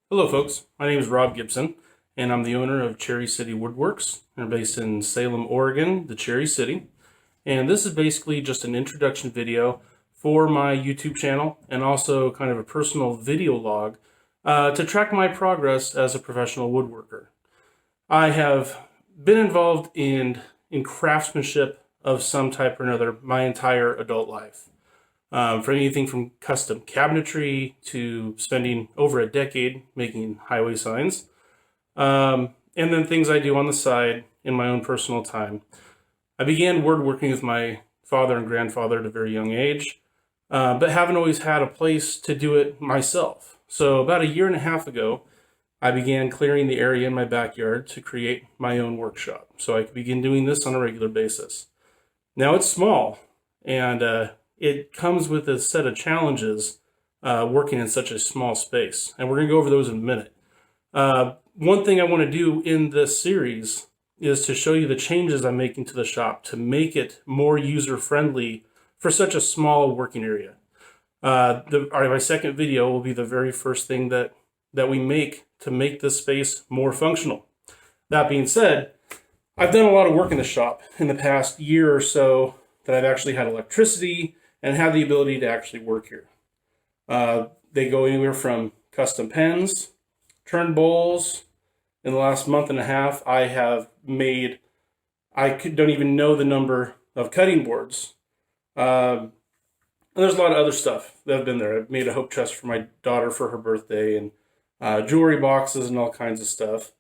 Hello folks, my name is Rob Gibson and I'm the owner of Cherry City WoodWorks. We're based in Salem, Oregon, the Cherry City. And this is basically just an introduction video for my YouTube channel and also kind of a personal video log to track my progress as a professional woodworker. I have been involved in craftsmanship of some type or another my entire adult life. For anything from custom cabinetry to spending over a decade making highway signs, and then things I do on the side in my own personal time. I began woodworking with my father and grandfather at a very young age, but haven't always had a place to do it myself. So about a year and a half ago, I began clearing the area in my backyard to create my own workshop so I could begin doing this on a regular basis. Now it's small, and it comes with a set of challenges working in such a small space. And we're going to go over those in a minute. One thing I want to do in this series is to show you the changes I'm making to the shop to make it more user-friendly for such a small working area. My second video will be the very first thing that we make to make this space more functional. That being said, I've done a lot of work in the shop in the past year or so that I've actually had electricity and have the ability to actually work here. They go anywhere from custom pens, turn bowls. In the last month and a half, I have made, don't even know the number of cutting boards. And there's a lot of other stuff that have been there. I've made a hope chest for my daughter for her birthday and jewelry boxes and all kinds of stuff.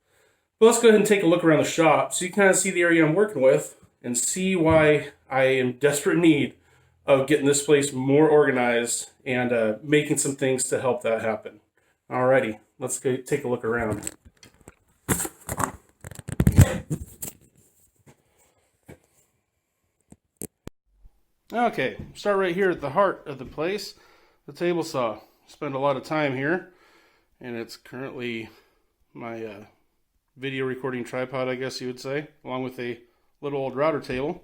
But let's go ahead and take a look around the shop so you can kind of see the area I'm working with and see why I am in desperate need of getting this place more organized and making some things to help that happen. Alrighty, let's go take a look around. Okay, start right here at the heart of the place, the table saw. Spend a lot of time here, and it's currently my video recording tripod, I guess you would say, along with a little old router table.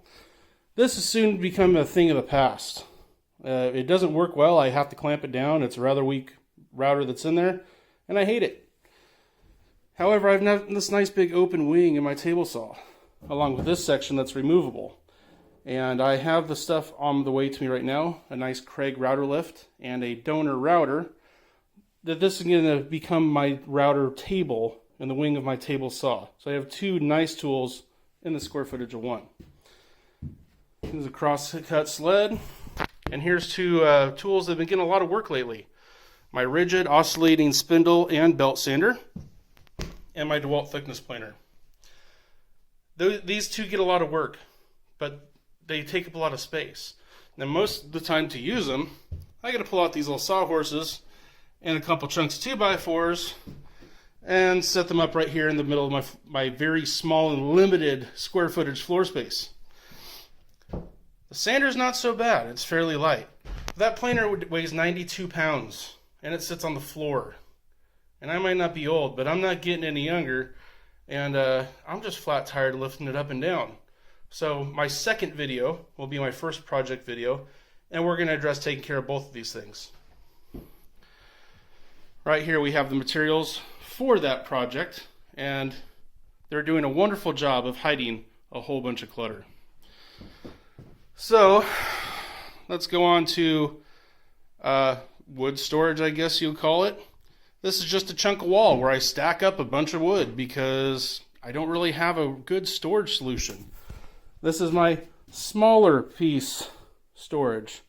This has soon become a thing of the past. It doesn't work well. I have to clamp it down. It's a rather weak router that's in there, and I hate it. However, I've got this nice big open wing in my table saw, along with this section that's removable. And I have the stuff on the way to me right now, a nice Craig router lift and a donor router. This is going to become my router table in the wing of my table saw. So I have two nice tools in the square footage of one. Here's a cross-cut sled, and here's two tools that have been getting a lot of work lately. My rigid oscillating spindle and belt sander, and my DeWalt thickness planer. These two get a lot of work, but they take up a lot of space. Now most of the time to use them, I gotta pull out these little sawhorses and a couple chunks of 2x4s and set them up right here in the middle of my very small and limited square footage floor space. The sander's not so bad, it's fairly light. That planer weighs 92 pounds and it sits on the floor. And I might not be old, but I'm not getting any younger, and I'm just flat tired of lifting it up and down. So my second video will be my first project video, and we're going to address taking care of both of these things. Right here we have the materials for that project, and they're doing a wonderful job of hiding a whole bunch of clutter. So let's go on to wood storage, I guess you'll call it. This is just a chunk of wall where I stack up a bunch of wood because I don't really have a good storage solution. This is my smaller piece storage.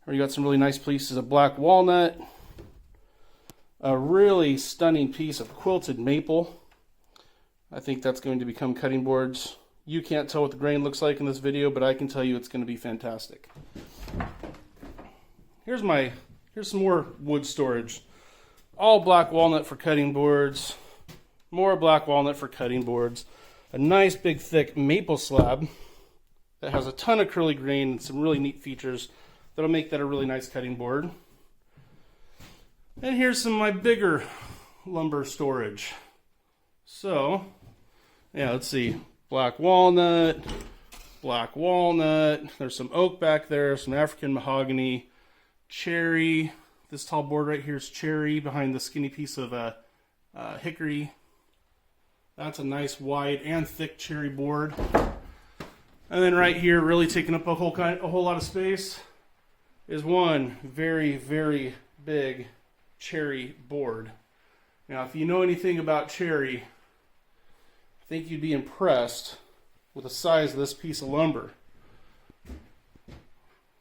We got some really nice pieces of black walnut, a really stunning piece of quilted maple. I think that's going to become cutting boards. You can't tell what the grain looks like in this video, but I can tell you it's going to be fantastic. Here's some more wood storage. All black walnut for cutting boards, more black walnut for cutting boards, a nice big thick maple slab that has a ton of curly grain and some really neat features that'll make that a really nice cutting board. And here's some of my bigger lumber storage. So, yeah, let's see, black walnut, there's some oak back there, some African mahogany, cherry. This tall board right here is cherry behind the skinny piece of hickory. That's a nice wide and thick cherry board. And then right here, really taking up a whole lot of space, is one very, very big cherry board. Now, if you know anything about cherry, I think you'd be impressed with the size of this piece of lumber.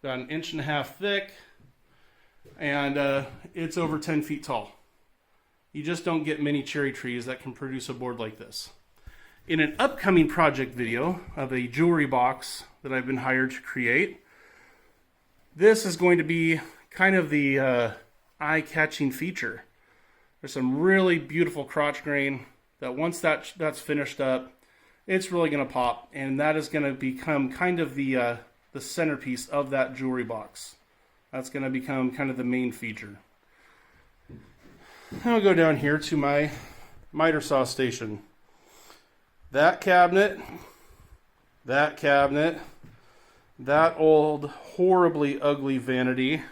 About 1.5 inches thick, and it's over 10 feet tall. You just don't get many cherry trees that can produce a board like this. In an upcoming project video of a jewelry box that I've been hired to create, this is going to be kind of the eye-catching feature. There's some really beautiful crotch grain that once that's finished up, it's really going to pop, and that is going to become kind of the centerpiece of that jewelry box. That's going to become kind of the main feature. I'll go down here to my miter saw station. That cabinet, that old horribly ugly vanity,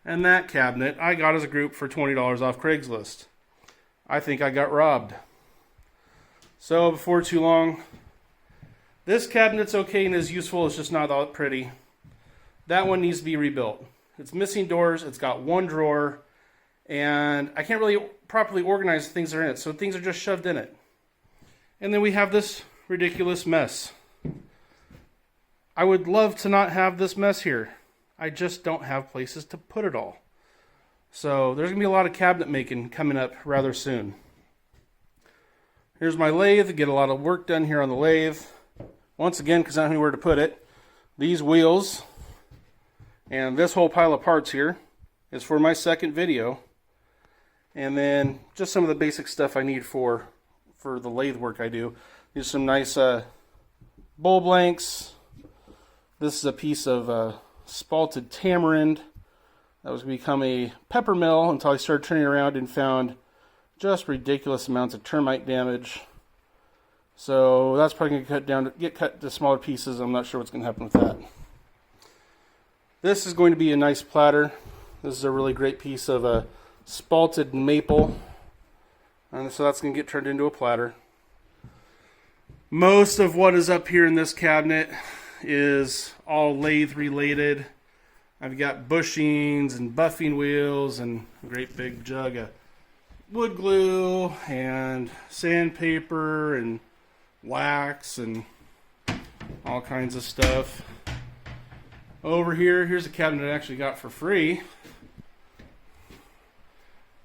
and that cabinet I got as a group for $20 off Craigslist. I think I got robbed. So before too long, this cabinet's okay and is useful, it's just not that pretty. That one needs to be rebuilt. It's missing doors, it's got one drawer, and I can't really properly organize the things that are in it, so things are just shoved in it. And then we have this ridiculous mess. I would love to not have this mess here. I just don't have places to put it all. So there's going to be a lot of cabinet making coming up rather soon. Here's my lathe. Get a lot of work done here on the lathe. Once again, because I don't know where to put it, these wheels and this whole pile of parts here is for my second video. And then just some of the basic stuff I need for the lathe work I do. These are some nice bowl blanks. This is a piece of spalted tamarind that was going to become a pepper mill until I started turning around and found just ridiculous amounts of termite damage. So that's probably going to get cut to smaller pieces. I'm not sure what's going to happen with that. This is going to be a nice platter. This is a really great piece of spalted maple. And so that's going to get turned into a platter. Most of what is up here in this cabinet is all lathe related. I've got bushings and buffing wheels and a great big jug of wood glue and sandpaper and wax and all kinds of stuff. Over here, here's a cabinet I actually got for free.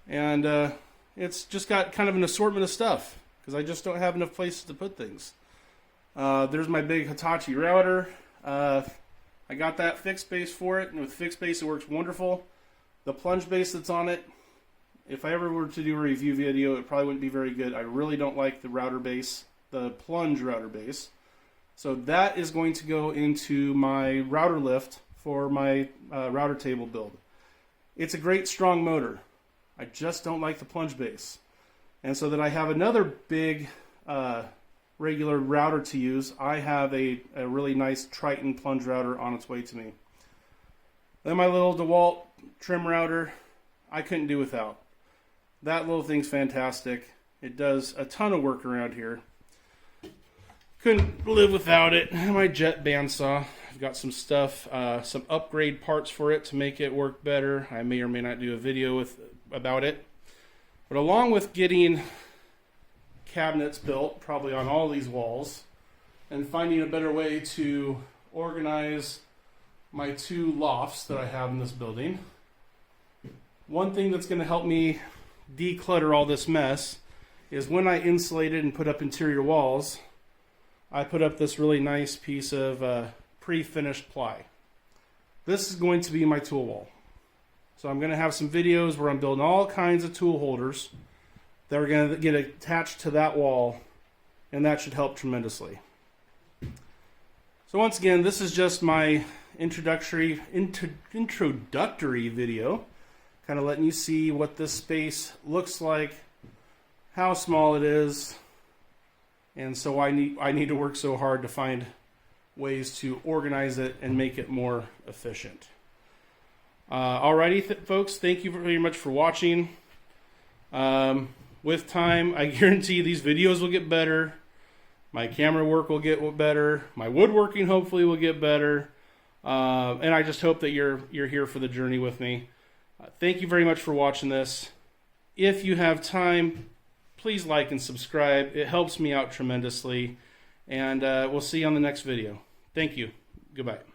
And it's just got kind of an assortment of stuff because I just don't have enough places to put things. There's my big Hitachi router. I got that fixed base for it, and with fixed base it works wonderful. The plunge base that's on it, if I ever were to do a review video, it probably wouldn't be very good. I really don't like the router base, the plunge router base. So that is going to go into my router lift for my router table build. It's a great strong motor. I just don't like the plunge base. And so that I have another big regular router to use, I have a really nice Triton plunge router on its way to me. Then my little DeWalt trim router, I couldn't do without. That little thing's fantastic. It does a ton of work around here. Couldn't live without it. My jet bandsaw. I've got some stuff, some upgrade parts for it to make it work better. I may or may not do a video about it. But along with getting cabinets built, probably on all these walls, and finding a better way to organize my two lofts that I have in this building, one thing that's going to help me declutter all this mess is when I insulated and put up interior walls, I put up this really nice piece of pre-finished ply. This is going to be my tool wall. So I'm going to have some videos where I'm building all kinds of tool holders that are going to get attached to that wall, and that should help tremendously. So once again, this is just my introductory video, kind of letting you see what this space looks like, how small it is, and so I need to work so hard to find ways to organize it and make it more efficient. Alrighty, folks, thank you very much for watching. with time, I guarantee these videos will get better. My camera work will get better. My woodworking hopefully will get better. And I just hope that you're here for the journey with me. Thank you very much for watching this. If you have time, please like and subscribe. It helps me out tremendously. And we'll see you on the next video. Thank you. Goodbye.